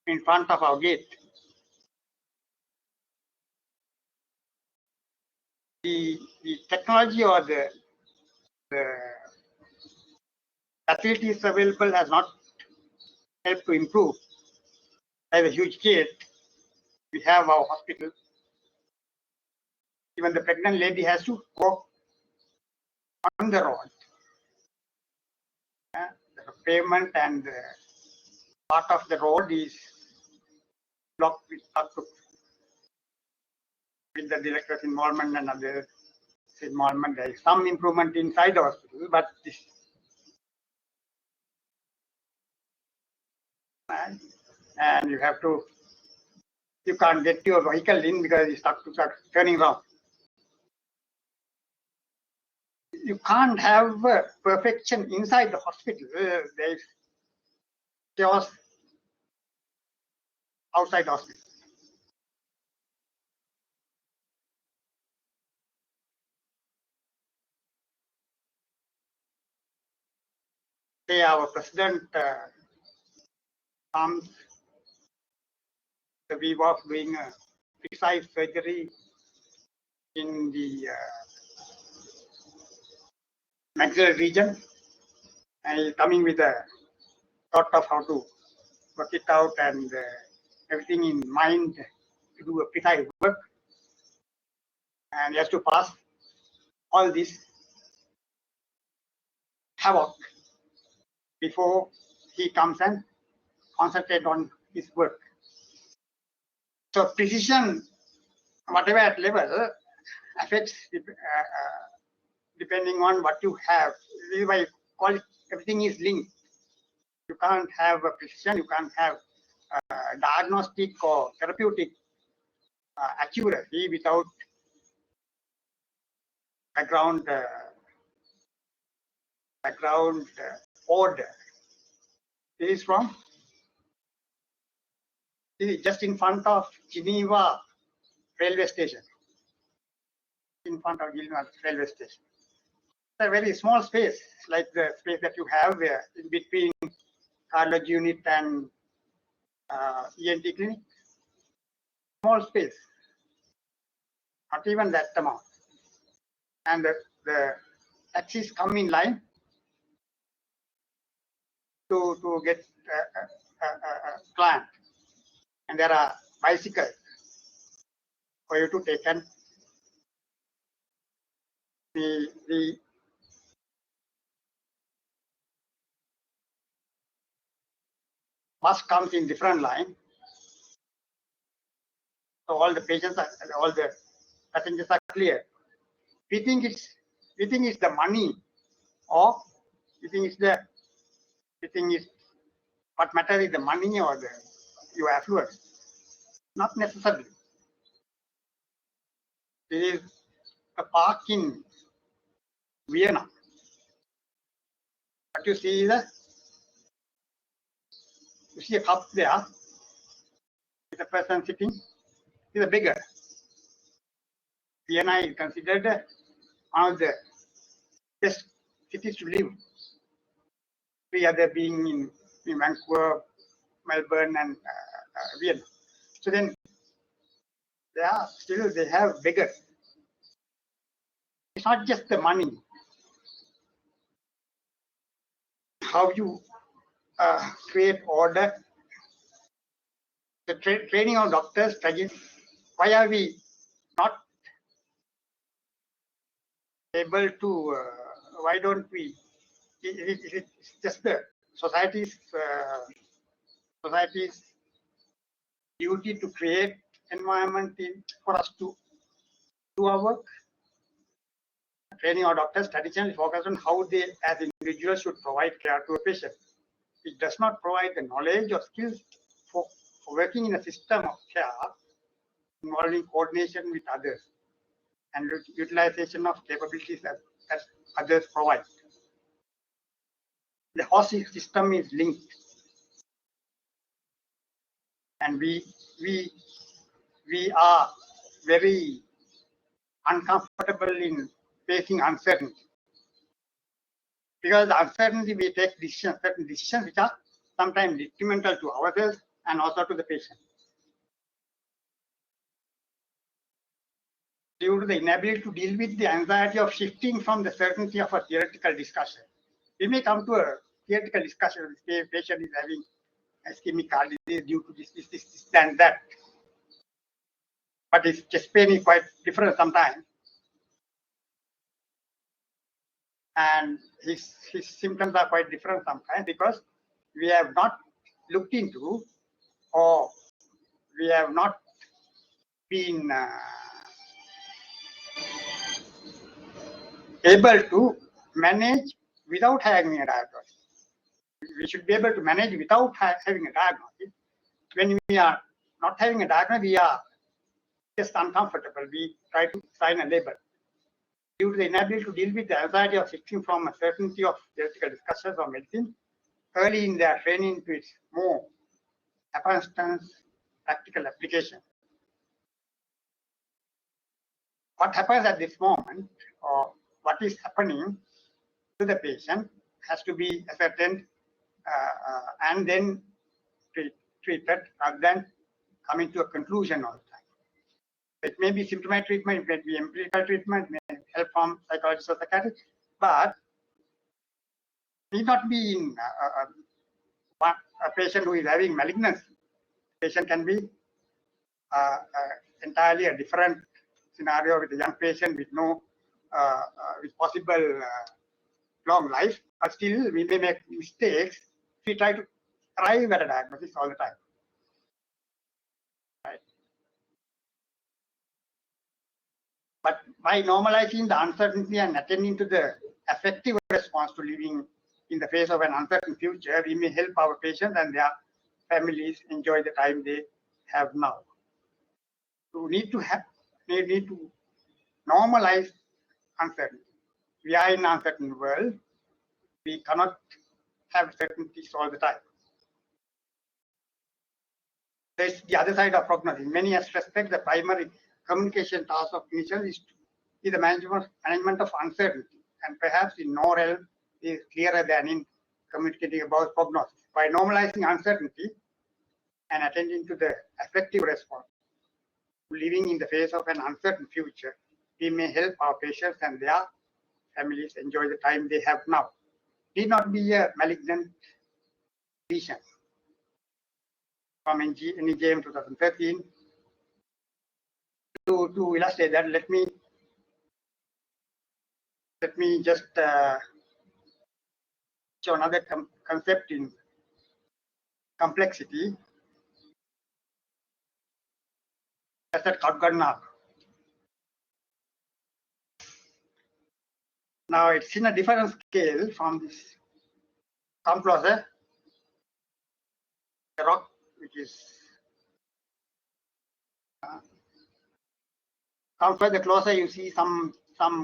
in front of our gate. The technology or the facilities available has not helped to improve. There's a huge gate. We have our hospital. Even the pregnant lady has to walk on the road. The pavement and the part of the road is blocked with the director's involvement and others' involvement. There is some improvement inside the hospital, but this and you can't get your vehicle in because it's stuck to turning around. you can't have perfection inside the hospital. There is chaos outside the hospital. Say our president comes, we was doing a precise surgery in the maxillary region, and he's coming with a thought of how to work it out and everything in mind to do a precise work, and he has to pass all this havoc before he comes and concentrate on his work. So precision, whatever at level, affects depending on what you have. This is why I call it, everything is linked. You can't have a precision, you can't have diagnostic or therapeutic accuracy without background order. This is from just in front of Geneva railway station. In front of Geneva railway station. It's a very small space, like the space that you have in between cardiology unit and ENT clinic. Small space, not even that amount. And the taxis come in line to get a client, and there are bicycles for you to take, and the bus comes in different line, so all the patients are, all the passengers are clear. We think it's the money, or we think what matters is the money or your affluence. Not necessarily. There is a park in Vienna. What you see is you see a cup there with a person sitting. He's a beggar. Vienna is considered one of the best cities to live. Three other being in Vancouver, Melbourne, and Vienna. So then they have beggars. It's not just the money. How you create order. The training of doctors, why are we not able to, why don't we, it's just the society's duty to create environment for us to do our work. Training of doctors traditionally focus on how they as individuals should provide care to a patient. It does not provide the knowledge or skills for working in a system of care involving coordination with others and utilization of capabilities that others provide. The whole system is linked, and we are very uncomfortable in facing uncertainty, because the uncertainty we take certain decisions which are sometimes detrimental to ourselves and also to the patient. Due to the inability to deal with the anxiety of shifting from the certainty of a theoretical discussion. We may come to a theoretical discussion, say patient is having ischemic heart disease due to this and that. But his chest pain is quite different sometimes. And his symptoms are quite different sometimes, because we have not looked into, or we have not been able to manage without having a diagnosis. We should be able to manage without having a diagnosis. When we are not having a diagnosis, we are just uncomfortable. We try to sign a label. due to the inability to deal with the anxiety of shifting from a certainty of theoretical discussions of medicine early in their training to its more apparent practical application. What happens at this moment, or what is happening to the patient, has to be ascertained and then treated rather than coming to a conclusion all the time. It may be symptomatic treatment, it may be empirical treatment, it may help from psychologists or psychiatrists, but need not be in a patient who is having malignancy. Patient can be entirely a different scenario with a young patient with no with possible long life, but still we may make mistakes if we try to arrive at a diagnosis all the time. Right. But by normalizing the uncertainty and attending to the effective response to living in the face of an uncertain future, we may help our patients and their families enjoy the time they have now. So need to normalize uncertainty. We are in an uncertain world. We cannot have certainties all the time. There's the other side of prognosis. In many respects, the primary communication task of clinicians is the management of uncertainty, and perhaps in no realm is clearer than in communicating about prognosis. By normalizing uncertainty and attending to the effective response to living in the face of an uncertain future, we may help our patients and their families enjoy the time they have now. Need not be a malignant vision. From NEJM 2013. To illustrate that, let me just show another concept in complexity. That's at Kadgarna. Now it's in a different scale from this. Come closer. The rock, which is come further closer, you see some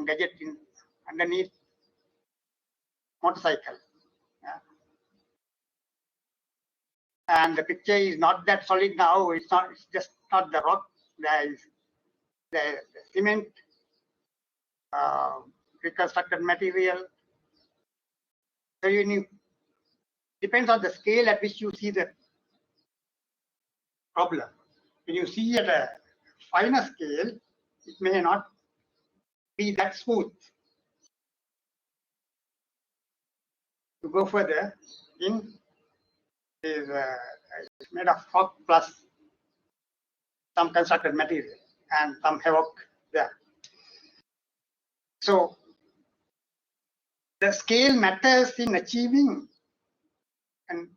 gadget underneath motorcycle. Yeah. And the picture is not that solid now. It's just not the rock. There is the cement, reconstructed material. So depends on the scale at which you see the problem. When you see at a finer scale, it may not be that smooth. To go further, is made of rock plus some constructed material and some havoc there. So the scale matters in achieving and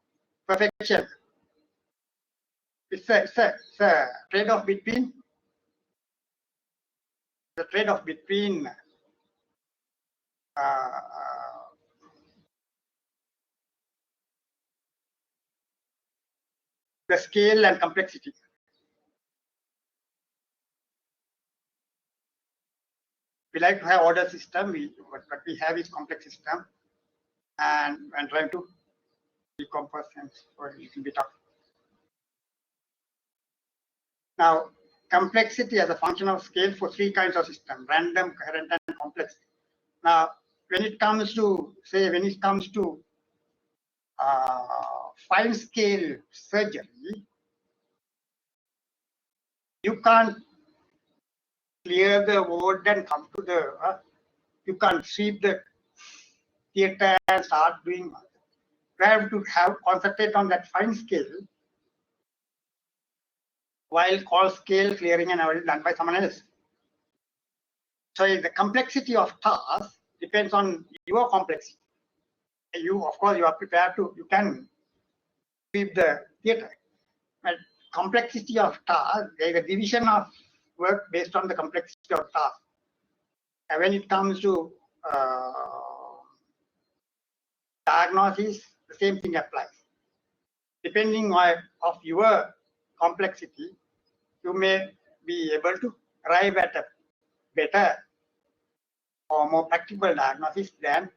perfection. It's a trade-off between the scale and complexity. We like to have order system, what we have is complex system, and trying to decompose and so it will be tough. Now, complexity as a function of scale for three kinds of system: random, coherent, and complex. Now, when it comes to fine scale surgery, you can't clear the ward and come to the you can't sweep the theater and start doing. You have to concentrate on that fine scale, while coarse scale clearing and everything done by someone else. So the complexity of task depends on your complexity. Of course, you are prepared to, you can sweep the theater, but complexity of task, there is a division of work based on the complexity of task. And when it comes to diagnosis, the same thing applies. Depending on your complexity, you may be able to arrive at a better or more practical diagnosis than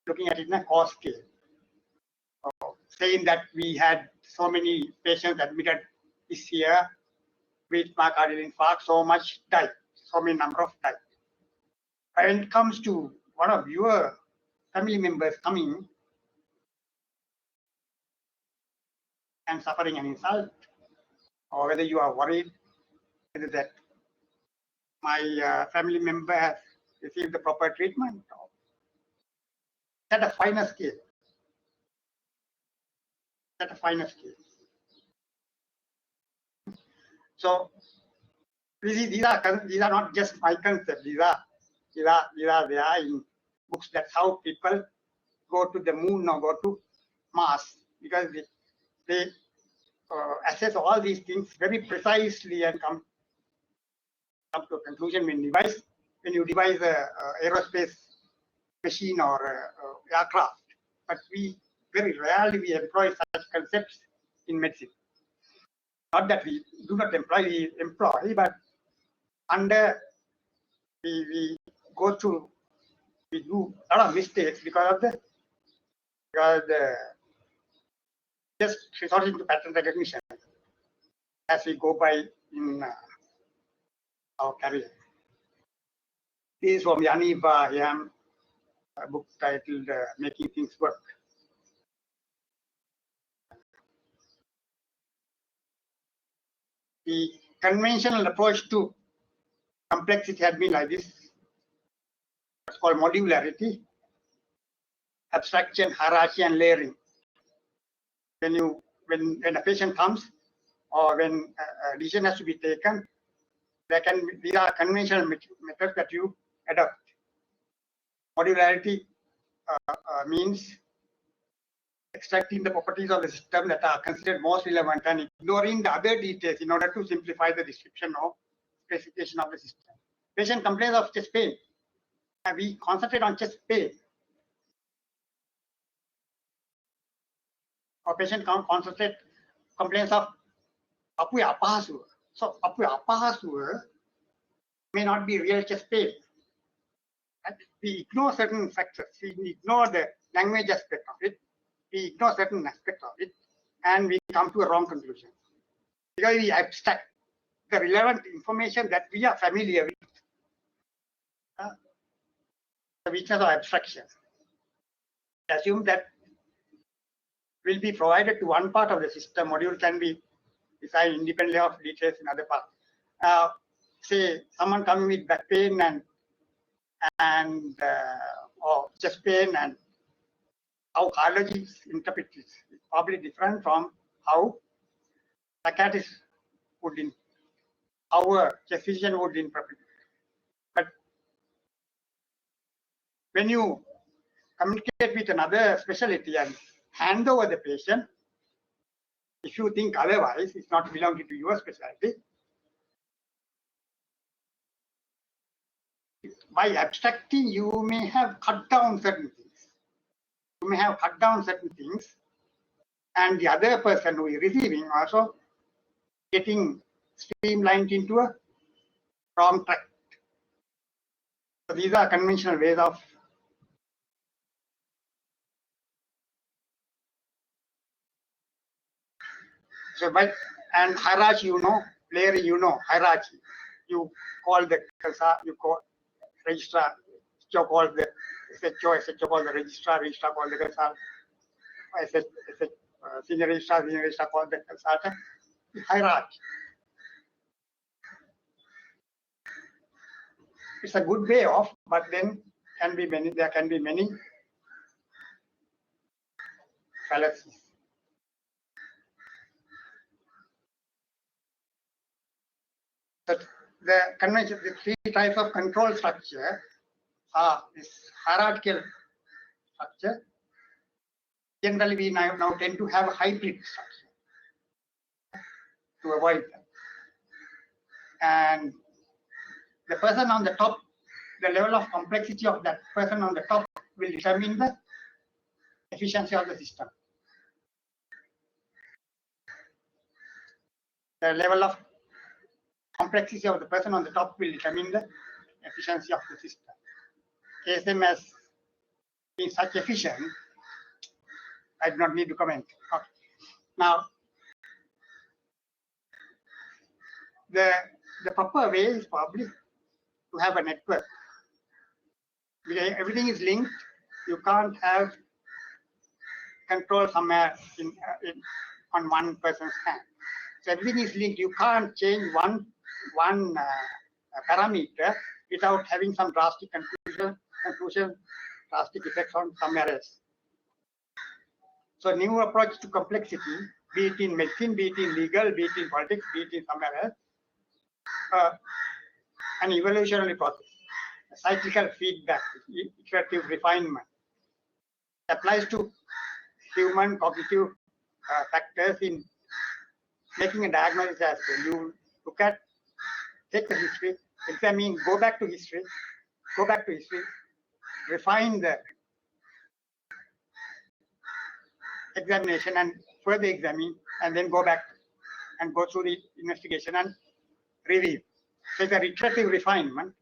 looking at it in a cost scale. Saying that we had so many patients admitted this year with myocardial infarct, so much died, so many number of died. When it comes to one of your family members coming and suffering an insult, or whether you are worried whether that my family member has received the proper treatment, at a finer scale. At a finer scale. So these are not just my concepts. These are there in books. That's how people go to the moon or go to Mars, because they assess all these things very precisely and come to a conclusion when you devise a aerospace machine or aircraft. But we very rarely employ such concepts in medicine. Not that we do not employ, but we go through, we do a lot of mistakes because of just resorting to pattern recognition as we go by in our career. This is from Yaniv Yam, a book titled Making Things Work. The conventional approach to complexity had been like this. It's called modularity, abstraction, hierarchy, and layering. When a patient comes, or when a decision has to be taken, these are conventional methods that you adopt. Modularity means extracting the properties of the system that are considered most relevant and ignoring the other details in order to simplify the description or specification of the system. Patient complains of chest pain, and we concentrate on chest pain. Or patient complains of apuya apahasu. So apuya apahasu may not be real chest pain. We ignore certain factors. We ignore the language aspect of it. We ignore certain aspects of it, and we come to a wrong conclusion. Because we abstract the relevant information that we are familiar with. The weakness of abstraction. Assume that will be provided to one part of the system. Module can be designed independently of details in other parts. Say someone coming with back pain and or chest pain, and how cardiologists interpret it is probably different from how psychiatrists would our physician would interpret it. But when you communicate with another specialty and hand over the patient, if you think otherwise, it's not belonging to your specialty. By abstracting, you may have cut down certain things. You may have cut down certain things, and the other person who is receiving also getting streamlined into a wrong track. So these are conventional ways of and hierarchy, layering, hierarchy. You call the you call registrar, SHO calls the SHO calls the registrar calls the consult, senior registrar calls the consultant. Hierarchy. It's a good way of, but then there can be many fallacies. But the convention, the three types of control structure are this hierarchical structure. Generally, we now tend to have a hybrid structure to avoid that. And the person on the top, the level of complexity of that person on the top will determine the efficiency of the system. The level of complexity of the person on the top will determine the efficiency of the system. KSM being such efficient, I do not need to comment. Okay. Now, the proper way is probably to have a network. Because everything is linked. You can't have control somewhere on one person's hand. So everything is linked. You can't change one parameter without having some drastic conclusion, drastic effects on somewhere else. So new approach to complexity, be it in medicine, be it in legal, be it in politics, be it in somewhere else, an evolutionary process, a cyclical feedback, iterative refinement, applies to human cognitive factors in making a diagnosis as well. You look at, take the history, examine, go back to history, refine the examination and further examine, and then go back and go through the investigation and review. So it's a iterative refinement,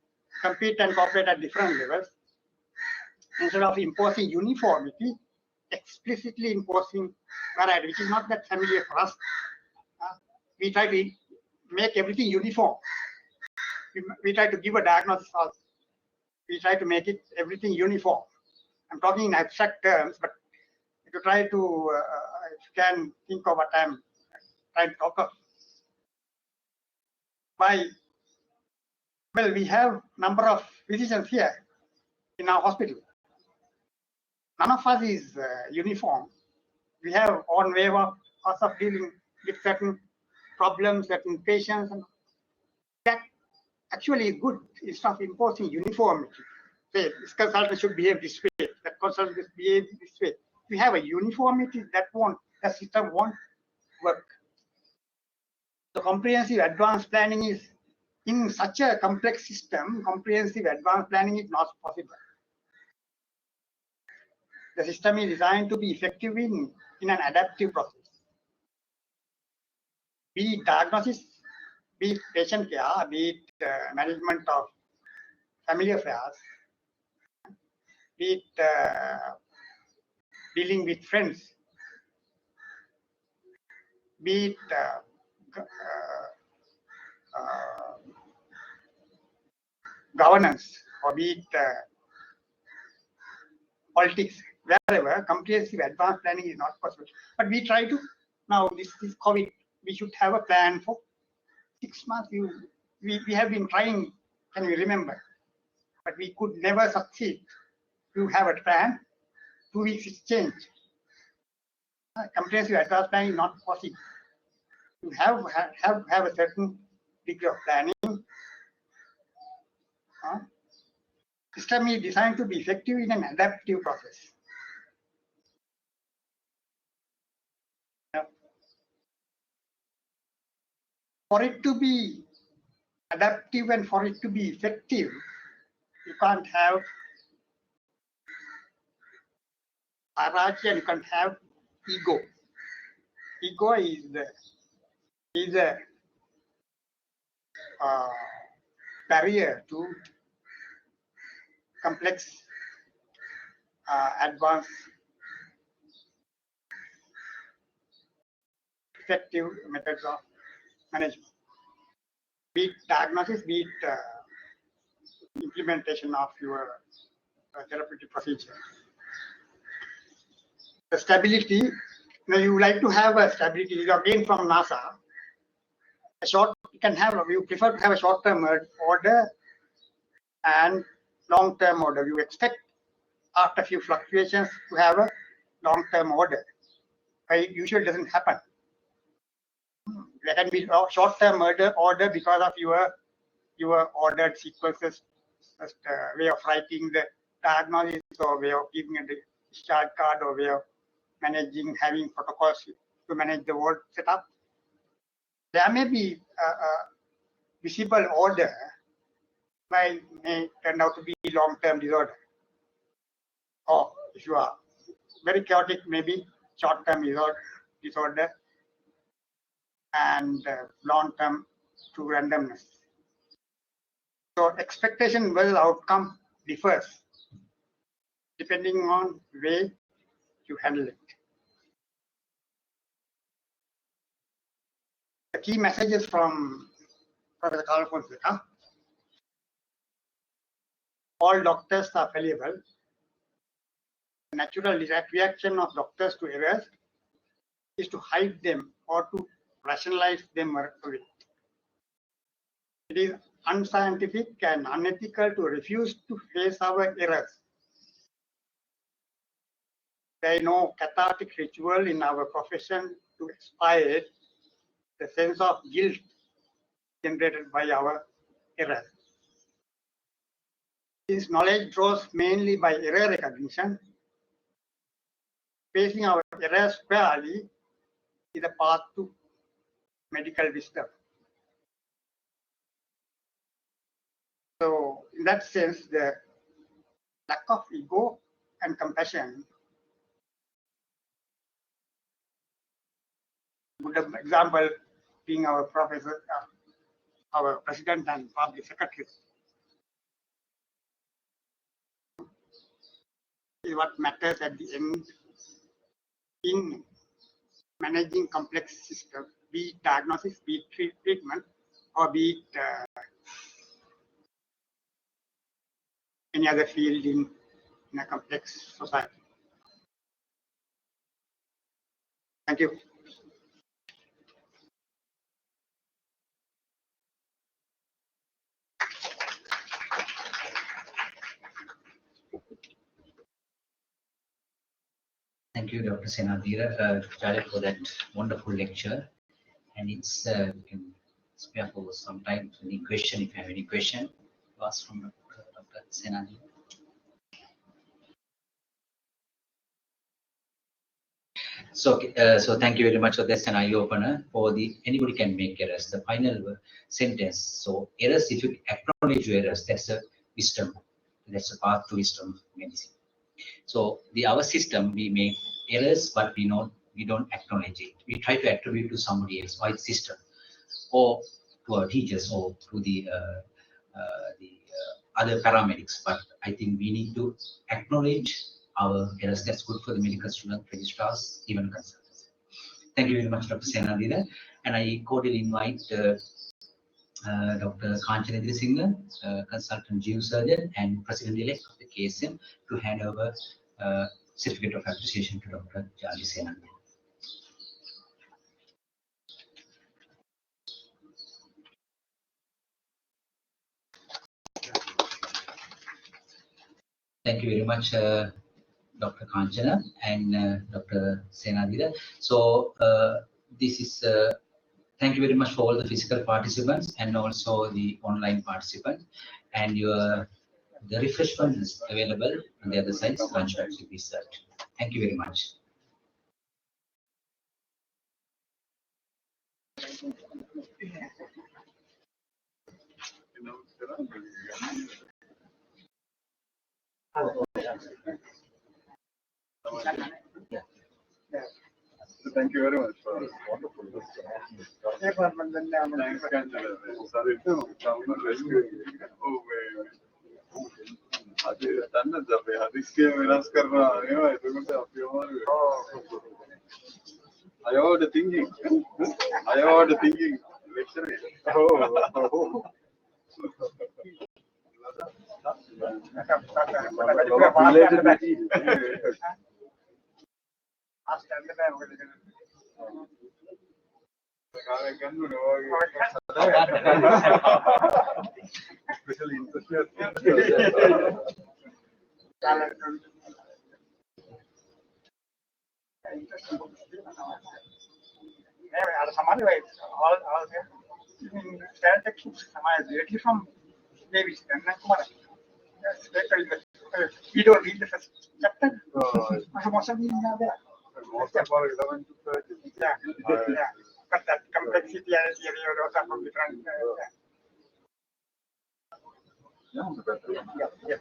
compete and cooperate at different levels. Instead of imposing uniformity, explicitly imposing variety, which is not that familiar for us. We try to make everything uniform. We try to give a diagnosis. We try to make it everything uniform. I'm talking in abstract terms, but if you try to, if you can think of what I'm trying to talk of. Well, we have number of physicians here in our hospital. None of us is uniform. We have own way of dealing with certain problems, certain patients, and that actually is good. Instead of imposing uniformity, say this consultant should behave this way, that consultant should behave this way. We have a uniformity the system won't work. So comprehensive advanced planning is, in such a complex system, comprehensive advanced planning is not possible. The system is designed to be effective in an adaptive process. Be it diagnosis, be it patient care, be it management of family affairs, be it dealing with friends, be it governance, or be it politics, wherever, comprehensive advanced planning is not possible. But we try to, now this COVID, we should have a plan for 6 months. We have been trying, can you remember? But we could never succeed to have a plan. 2 weeks is changed. Comprehensive advanced planning is not possible. You have a certain degree of planning. System is designed to be effective in an adaptive process. For it to be adaptive and for it to be effective, you can't have hierarchy and you can't have ego. Ego is a barrier to complex, advanced, effective methods of management. Be it diagnosis, be it implementation of your therapeutic procedure. The stability, you like to have a stability, again from NASA. You prefer to have a short-term order and long-term order. You expect after a few fluctuations to have a long-term order. It usually doesn't happen. There can be short-term order because of your ordered sequences, just way of writing the diagnosis, or way of giving a discharge card, or way of having protocols to manage the ward setup. There may be a visible order, but it may turn out to be long-term disorder. Or if you are very chaotic, maybe short-term disorder and long-term to randomness. So Our expectation versus outcome differs depending on way you handle it. The key messages from Professor Carl Fonseca: all doctors are fallible. The natural reaction of doctors to errors is to hide them or to rationalize them away. It is unscientific and unethical to refuse to face our errors. There is no cathartic ritual in our profession to expiate the sense of guilt generated by our errors. This knowledge draws mainly by error recognition. Facing our errors squarely is a path to medical wisdom. So, in that sense, the lack of ego and compassion, good example being our professor, our president and public secretary, is what matters at the end in managing complex systems, be it diagnosis, be it treatment, or be it any other field in a complex society. Thank you. Thank you, Dr. Senadheera, for that wonderful lecture. And it's we can spare for some time. Any question? If you have any question, ask from Dr. Senadheera. So, so thank you very much. So that's an eye opener for the anybody can make errors. The final sentence. So errors, if you acknowledge your errors, that's a wisdom. That's a path to wisdom medicine. So our system, we make errors, but we don't acknowledge it. We try to attribute to somebody else, or its system, or to our teachers, or to the other paramedics. But I think we need to acknowledge our errors. That's good for the medical student, registrars, even consultants. Thank you very much, Dr. Senadheera. And I cordially invite Dr. Kandy, consultant geosurgeon and president-elect of the KSM, to hand over certificate of appreciation to Dr. DrJaliya Senadheera. Thank you very much, Dr. Kanchana and Dr. Senadheera. So this is thank you very much for all the physical participants and also the online participants. And the refreshment is available on the other side. Lunch bags will be served. Thank you very much. So thank you very much for this wonderful lecture. Thanks, Kandy. Sorry to come and rescue you. Oh, man. I have the thinking. I have the thinking. Lecture. Oh. Especially interested. Samani, all stand Samani directly from Davis and Kumara. We don't read the first chapter. Most of them are there. Most of our 11 to 30. Yeah. But that complexity and theory are also from different. Yeah.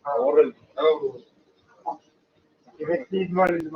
Oral. Directly involved in the